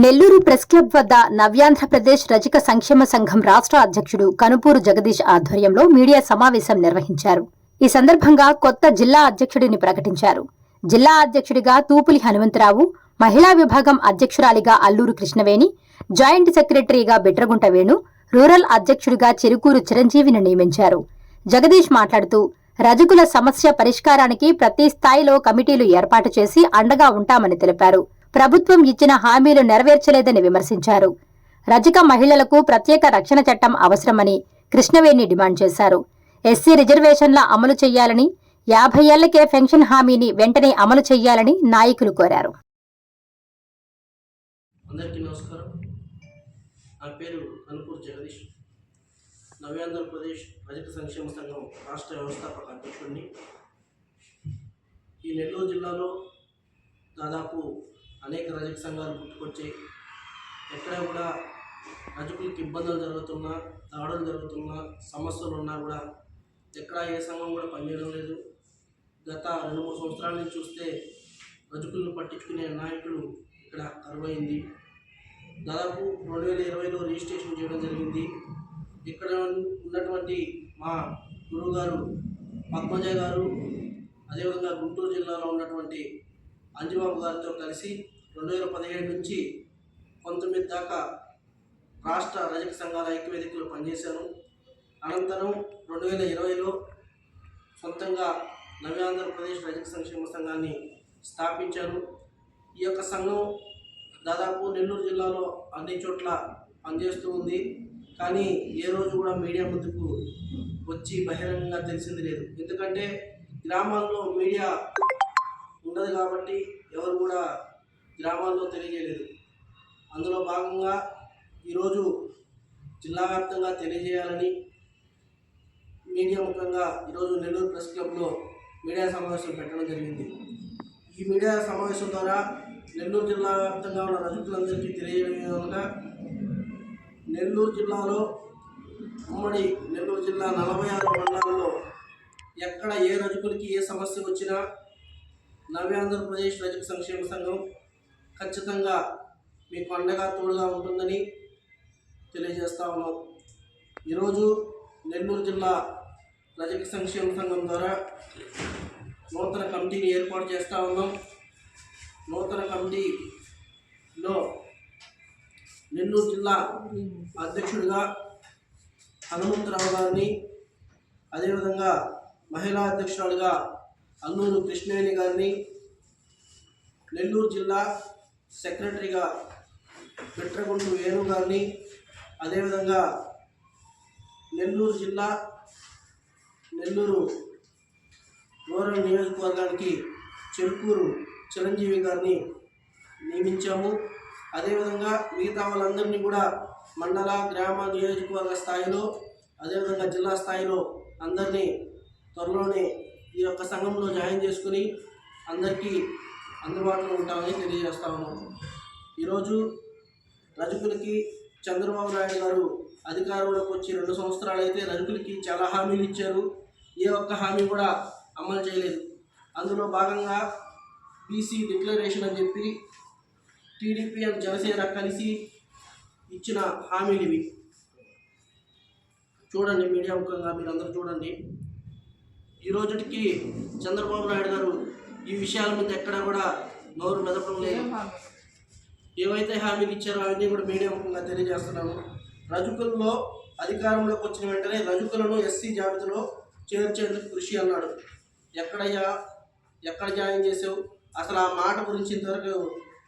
Nellore press club వద్ద నవ్యాంధ్రప్రదేశ్ రజక సంక్షేమ సంఘం రాష్ట్ర అధ్యక్షుడు కనుపూరు జగదీష్ ఆధ్వర్యంలో మీడియా సమావేశం నిర్వహించారు. ఈ సందర్భంగా కొత్త జిల్లా అధ్యక్షుడిని ప్రకటించారు. జిల్లా అధ్యక్షుడిగా తూపులి హనుమంతరావు, మహిళా విభాగం అధ్యక్షురాలిగా అల్లూరు కృష్ణవేణి, జాయింట్ సెక్రటరీగా బిట్రగుంట వేణు, రూరల్ అధ్యక్షుడిగా చెరుకూరు చిరంజీవిని నియమించారు. జగదీష్ మాట్లాడుతూ రజకుల సమస్య పరిష్కారానికి ప్రతి స్థాయిలో కమిటీలు ఏర్పాటు చేసి అండగా ఉంటామని తెలిపారు. ప్రభుత్వం ఇచ్చిన హామీలు నెరవేర్చలేదని విమర్శించారు. రజక మహిళలకు ప్రత్యేక రక్షణ చట్టం అవసరమని కృష్ణవేణి డిమాండ్ చేశారు. ఎస్సీ రిజర్వేషన్ల అమలు చేయాలని, 50 ఏళ్లకే పెన్షన్ హామీని వెంటనే అమలు చేయాలని నాయకులు కోరారు. అందరికీ నమస్కారం. నా పేరు కనుపూరు జగదీష్, నవ్యాంధ్రప్రదేశ్ రజక సంక్షేమ సంఘం రాష్ట్ర వ్యవస్థాపక అధ్యక్షుడిని. ఈ నెల్లూరు జిల్లాలో దాదాపు అనేక రజక సంఘాలు పుట్టుకొచ్చాయి. ఎక్కడ కూడా రజకులకి ఇబ్బందులు జరుగుతున్నా, దాడులు జరుగుతున్నా, సమస్యలు ఉన్నా కూడా ఎక్కడ ఏ సంఘం కూడా పనిచేయడం లేదు. గత 2-3 సంవత్సరాల నుంచి చూస్తే రజకులను పట్టించుకునే నాయకులు ఇక్కడ కరువైంది. దాదాపు 2020లో రిజిస్ట్రేషన్ చేయడం జరిగింది. ఇక్కడ ఉన్నటువంటి మా గురువు గారు పద్మజ గారు, అదేవిధంగా గుంటూరు జిల్లాలో ఉన్నటువంటి అంజబాబు గారితో కలిసి 2017 నుంచి 19 దాకా రాష్ట్ర రజక సంఘాల ఐక్యవేదికలో పనిచేశాను. అనంతరం 2020లో సొంతంగా నవ్యాంధ్రప్రదేశ్ రజక సంక్షేమ సంఘాన్ని స్థాపించాను. ఈ యొక్క సంఘం దాదాపు నెల్లూరు జిల్లాలో అన్ని చోట్ల పనిచేస్తూ ఉంది. కానీ ఏ రోజు కూడా మీడియా ముందుకు వచ్చి బహిరంగంగా తెలిసింది లేదు. ఎందుకంటే గ్రామాల్లో మీడియా ఉండదు కాబట్టి ఎవరు కూడా గ్రామాల్లో తెలియజేయలేదు. అందులో భాగంగా ఈరోజు జిల్లా వ్యాప్తంగా తెలియజేయాలని మీడియా ముఖంగా ఈరోజు నెల్లూరు ప్రెస్ క్లబ్లో మీడియా సమావేశం పెట్టడం జరిగింది. ఈ మీడియా సమావేశం ద్వారా నెల్లూరు జిల్లా వ్యాప్తంగా ఉన్న రజకులందరికీ తెలియజేయడం విధంగా నెల్లూరు జిల్లాలో ఉమ్మడి నెల్లూరు జిల్లా 46 మండలాల్లో ఎక్కడ ఏ రజకులకి ఏ సమస్య వచ్చినా నవ్యాంధ్రప్రదేశ్ రజక సంక్షేమ సంఘం ఖచ్చితంగా మీకు అండగా తోడుగా ఉంటుందని తెలియజేస్తా ఉన్నాం. ఈరోజు నెల్లూరు జిల్లా రజక సంక్షేమ సంఘం ద్వారా నూతన కమిటీని ఏర్పాటు చేస్తూ ఉన్నాం. నూతన కమిటీలో నెల్లూరు జిల్లా అధ్యక్షుడిగా హనుమంతరావు గారిని, అదేవిధంగా మహిళా అధ్యక్షురాలుగా అల్లూరు కృష్ణవేణి గారిని, నెల్లూరు జిల్లా సెక్రటరీగా బిట్రగుంట వేణు గారిని, అదేవిధంగా నెల్లూరు రూరల్ నియోజకవర్గానికి చెరుకూరు చిరంజీవి గారిని నియమించాము. అదేవిధంగా మిగతా వాళ్ళందరినీ కూడా మండల, గ్రామ, నియోజకవర్గ స్థాయిలో, అదేవిధంగా జిల్లా స్థాయిలో అందరినీ త్వరలోనే ఈ యొక్క సంఘంలో జాయిన్ చేసుకుని అందరికీ అందుబాటులో ఉంటామని తెలియజేస్తా ఉన్నాం. ఈరోజు రజకులకి చంద్రబాబు నాయుడు గారు అధికారంలోకి వచ్చి 2 సంవత్సరాలు అయితే రజకులకి చాలా హామీలు ఇచ్చారు. ఏ ఒక్క హామీ కూడా అమలు చేయలేదు. అందులో భాగంగా బీసీ డిక్లరేషన్ అని చెప్పి టీడీపీ అండ్ జనసేన కలిసి ఇచ్చిన హామీలు ఇవి. చూడండి, మీడియా ముఖంగా మీరందరూ చూడండి. ఈ రోజుకి చంద్రబాబు నాయుడు గారు ఈ విషయాల మీద ఎక్కడా కూడా నోరు మెదపడం లేదు. ఏవైతే హామీలు ఇచ్చారో అవన్నీ కూడా మీడియా ముఖంగా తెలియజేస్తున్నాను. రజకుల్లో అధికారంలోకి వచ్చిన వెంటనే రజకులను ఎస్సీ జాబితాలో చేర్చేందుకు కృషి అన్నాడు. ఎక్కడ జాయిన్ చేసావు? అసలు ఆ మాట గురించి ఇంతవరకు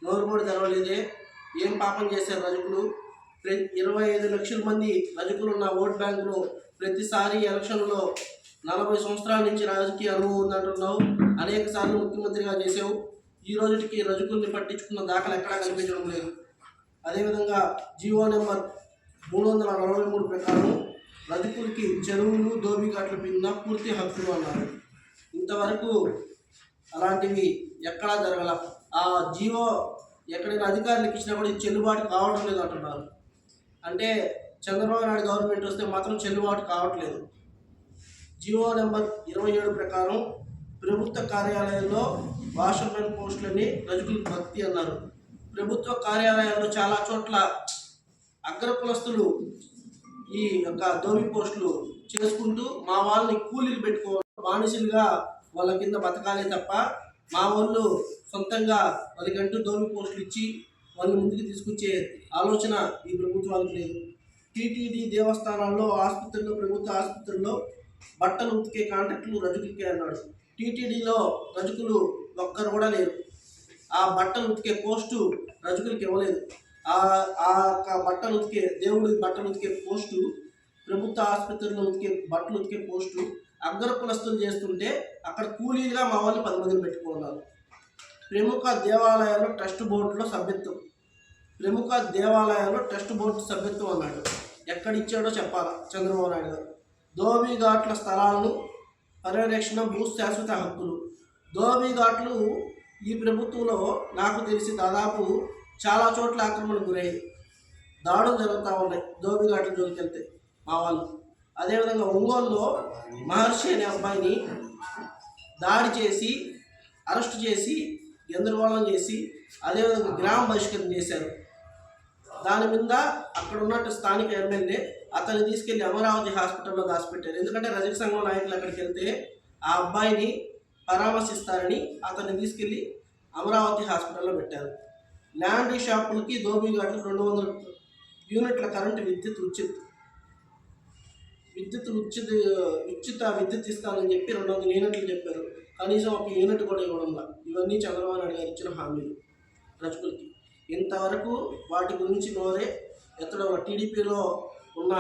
నోరు కూడా తెరవలేదే. ఏం పాపం చేశారు రజకులు? 25 లక్షల మంది రజకులు ఉన్న ఓట్ బ్యాంకులో ప్రతిసారి ఎలక్షన్లో 40 సంవత్సరాల నుంచి రాజకీయ అనుభవం ఉందంటున్నావు. అనేక సార్లు ముఖ్యమంత్రిగా చేసావు. ఈ రోజుకి రజకుల్ని పట్టించుకున్న దాఖలు ఎక్కడా కనిపించడం లేదు. అదేవిధంగా జీవో నెంబర్ 343 ప్రకారం రజకులకి చెరువులు, దోబిఘాట్ల మీద పూర్తి హక్కులు అన్నారు. ఇంతవరకు అలాంటివి ఎక్కడా జరగల. ఆ జీవో ఎక్కడైనా అధికారులకు ఇచ్చినా కూడా ఇది చెల్లుబాటు కావడం లేదు అంటున్నారు. అంటే చంద్రబాబు నాయుడు గవర్నమెంట్ వస్తే మాత్రం చెల్లుబాటు కావట్లేదు. జీవో నెంబర్ 27 ప్రకారం ప్రభుత్వ కార్యాలయాల్లో వాషర్మెన్ పోస్టులని రజకులకు భక్తి అన్నారు. ప్రభుత్వ కార్యాలయాల్లో చాలా చోట్ల అగ్రకులస్తులు ఈ యొక్క దోబి పోస్టులు చేసుకుంటూ మా వాళ్ళని కూలీలు పెట్టుకోవాలి, బానిసలుగా వాళ్ళ కింద బతకాలే తప్ప మా వాళ్ళు సొంతంగా వాళ్ళకంటూ దోబి పోస్టులు ఇచ్చి వాళ్ళని ముందుకు తీసుకొచ్చే ఆలోచన ఈ ప్రభుత్వానికి లేదు. టీటీడీ దేవస్థానాల్లో, ఆసుపత్రుల్లో, ప్రభుత్వ ఆసుపత్రుల్లో బట్టలు ఉతికే కాంట్రాక్టులు రజకులకే అన్నాడు. టీటీడీలో రజకులు ఒక్కరు కూడా లేరు. ఆ బట్టలు ఉతికే పోస్టు రజకులకి ఇవ్వలేదు. ఆ బట్టలు ఉతికే దేవుడి బట్టలు ఉతికే పోస్టు, ప్రభుత్వ ఆసుపత్రుల్లో బట్టలు ఉతికే పోస్టు అగ్ర కులస్తులు చేస్తుంటే అక్కడ కూలీలుగా మా వాళ్ళు 10 మందిని పెట్టుకున్నారు. ప్రముఖ దేవాలయాల్లో ట్రస్ట్ బోర్డులో సభ్యత్వం, ప్రముఖ దేవాలయాల్లో ట్రస్ట్ బోర్డు సభ్యత్వం అన్నాడు. ఎక్కడిచ్చాడో చెప్పాలా చంద్రబాబు నాయుడు గారు. ధోబీ ఘాట్ల స్థలాలను పర్యవేక్షణ, భూ శాశ్వత హక్కులు. ధోబీ ఘాట్లు ఈ ప్రభుత్వంలో నాకు తెలిసి దాదాపు చాలా చోట్ల ఆక్రమణకు గురయ్యాయి, దాడులు జరుగుతూ ఉన్నాయి ధోబీ ఘాట్ల జోలికి వెళ్తే మా వాళ్ళు. అదేవిధంగా ఒంగోలులో మహర్షి అనే అబ్బాయిని దాడి చేసి, అరెస్ట్ చేసి, గందరగోళం చేసి, అదేవిధంగా గ్రామ బహిష్కరణ చేశారు. దాని మీద అక్కడ ఉన్నట్టు స్థానిక ఎమ్మెల్యే అతన్ని తీసుకెళ్లి అమరావతి హాస్పిటల్లో దాచిపెట్టారు. ఎందుకంటే రజక సంఘం నాయకులు అక్కడికి వెళ్తే ఆ అబ్బాయిని పరామర్శిస్తారని అతన్ని తీసుకెళ్లి అమరావతి హాస్పిటల్లో పెట్టారు. ల్యాండ్ షాపులకి, ధోబీ ఘాట్లకు 200 యూనిట్ల కరెంటు ఉచిత విద్యుత్ ఇస్తానని చెప్పి 200 యూనిట్లు చెప్పారు. కనీసం ఒక యూనిట్ కూడా ఇవ్వడంలా. ఇవన్నీ చంద్రబాబు నాయుడు గారు ఇచ్చిన హామీలు రజకులకి. ఇంతవరకు వాటి గురించి నోరే ఎత్తడం. టీడీపీలో ఉన్న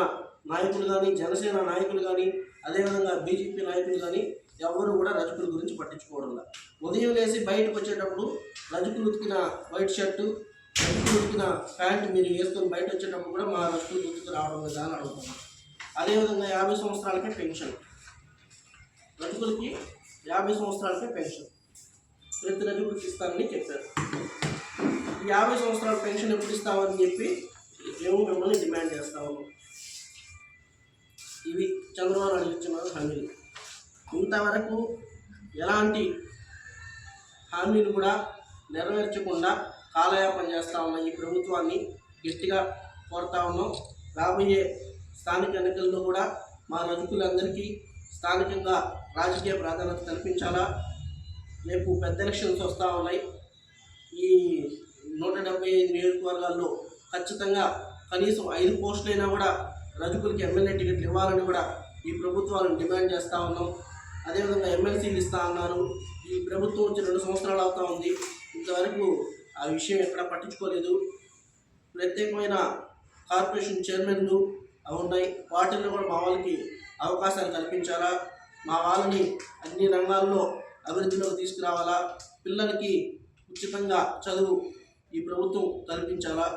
నాయకులు కానీ, జనసేన నాయకులు కానీ, అదేవిధంగా బీజేపీ నాయకులు కానీ ఎవరు కూడా రజకుల గురించి పట్టించుకోవడంలా. ఉదయం లేసి బయటకు వచ్చేటప్పుడు రజకులు ఉతికిన వైట్ షర్టు, రజకులు ఉతికిన ప్యాంటు మీరు వేసుకొని బయట వచ్చేటప్పుడు కూడా మా రజకులు ఉతికి రావడం లేదా అని అడుగుతున్నాం. అదేవిధంగా 50 సంవత్సరాలకే పెన్షన్, రజకులకి 50 సంవత్సరాలకే పెన్షన్ ప్రతి రజకులకి ఇస్తానని చెప్పారు. ఈ 50 సంవత్సరాల పెన్షన్ ఎప్పుడు ఇస్తామని చెప్పి మేము మిమ్మల్ని డిమాండ్ చేస్తాము. ఇవి చంద్రబాబు నాయుడు ఇచ్చిన హామీలు. ఇంతవరకు ఎలాంటి హామీలు కూడా నెరవేర్చకుండా కాలయాపన చేస్తూ ఉన్న ఈ ప్రభుత్వాన్ని గట్టిగా కోరుతా ఉన్నాం. రాబోయే స్థానిక ఎన్నికల్లో కూడా మా రజకులందరికీ స్థానికంగా రాజకీయ ప్రాధాన్యత కల్పించాలా. రేపు పెద్ద ఎలక్షన్స్ వస్తూ ఉన్నాయి. ఈ 175 నియోజకవర్గాల్లో ఖచ్చితంగా కనీసం 5 పోస్టులైనా కూడా రజకులకి ఎమ్మెల్యే టికెట్లు ఇవ్వాలని కూడా ఈ ప్రభుత్వాలను డిమాండ్ చేస్తూ ఉన్నాం. అదేవిధంగా ఎమ్మెల్సీలు ఇస్తూ ఉన్నారు. ఈ ప్రభుత్వం వచ్చి 2 సంవత్సరాలు అవుతూ ఉంది. ఇంతవరకు ఆ విషయం ఎక్కడా పట్టించుకోలేదు. ప్రత్యేకమైన కార్పొరేషన్ చైర్మన్లు అవి ఉన్నాయి. వాటిల్లో కూడా మా వాళ్ళకి అవకాశాలు కల్పించాలా. మా వాళ్ళని అన్ని రంగాల్లో అభివృద్ధిలోకి తీసుకురావాలా. పిల్లలకి ఉచితంగా చదువు ఈ ప్రభుత్వం కల్పించాలా.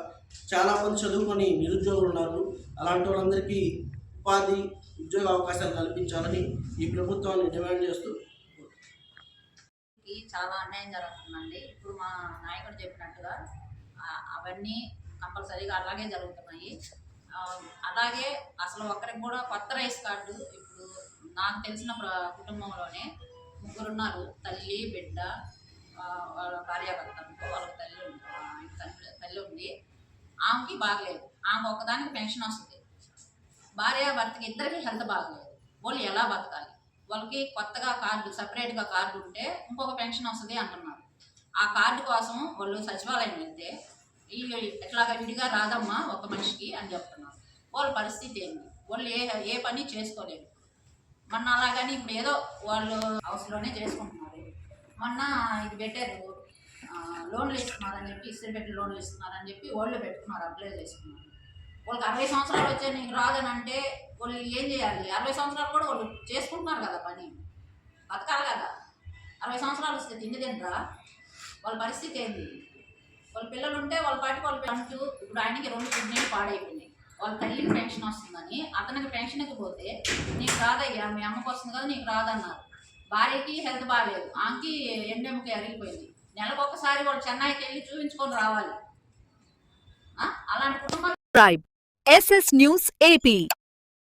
చాలామంది చదువుకొని నిరుద్యోగులు ఉన్నారు. అలాంటి వాళ్ళందరికీ ఉపాధి, ఉద్యోగ అవకాశాలు కల్పించాలని ఈ ప్రభుత్వాన్ని డిమాండ్ చేస్తూ చాలా అన్యాయం జరుగుతుందండి. ఇప్పుడు మా నాయకుడు చెప్పినట్టుగా అవన్నీ కంపల్సరీగా అలాగే జరుగుతున్నాయి. అలాగే అసలు ఒక్కరికి కూడా కొత్త రైస్ కార్డు ఇప్పుడు నాకు తెలిసిన కుటుంబంలోనే 3 ఉన్నారు. తల్లి, బిడ్డ, వాళ్ళ భార్యాభర్తలతో వాళ్ళకి తల్లి ఉంది. ఆమెకి బాగలేదు. ఆమె ఒక్కదానికి పెన్షన్ వస్తుంది. భార్యాభర్తకి ఇద్దరికి హెల్త్ బాగలేదు. వాళ్ళు ఎలా బతకాలి? వాళ్ళకి కొత్తగా కార్డు, సపరేట్గా కార్డు ఉంటే ఇంకొక పెన్షన్ వస్తుంది అంటున్నారు. ఆ కార్డు కోసం వాళ్ళు సచివాలయం వెళ్తే ఎట్లాగా విడిగా రాదమ్మా ఒక మనిషికి అని చెప్తున్నారు. వాళ్ళ పరిస్థితి ఏంటి? వాళ్ళు ఏ పని చేసుకోలేరు. మొన్న అలాగని ఇప్పుడు ఏదో వాళ్ళు హౌస్లోనే చేసుకుంటున్నారు. మొన్న ఇది పెట్టారు, లోన్లు ఇస్తున్నారని చెప్పి, ఇస్త్రీ పెట్టి లోన్లు ఇస్తున్నారని చెప్పి వాళ్ళు పెట్టుకున్నారు, అప్లై చేసుకున్నారు. వాళ్ళకి 60 సంవత్సరాలు వచ్చే నీకు రాదని అంటే వాళ్ళు ఏం చేయాలి? 60 సంవత్సరాలు కూడా వాళ్ళు చేసుకుంటున్నారు కదా, పని బతకాలి కదా. 60 సంవత్సరాలు వస్తే తిండి తింటారా? వాళ్ళ పరిస్థితి ఏంది? వాళ్ళ పిల్లలు ఉంటే వాళ్ళ పాటికి వాళ్ళు అంటూ ఇప్పుడు ఆయనకి 2 కిడ్నీలు పాడైపోయినాయి. వాళ్ళ తల్లికి పెన్షన్ వస్తుందని అతనికి పెన్షన్ ఇకపోతే నీకు రాదయ్యా, మీ అమ్మకు వస్తుంది కదా నీకు రాదన్నారు. భార్యకి హెల్త్ బాగాలేదు, ఆమెకి ఎండెముక అరిగిపోయింది. నెలకు ఒకసారి వాళ్ళు చెన్నైకి వెళ్ళి చూపించుకొని రావాలి. అలాంటి కుటుంబాలు SS News AP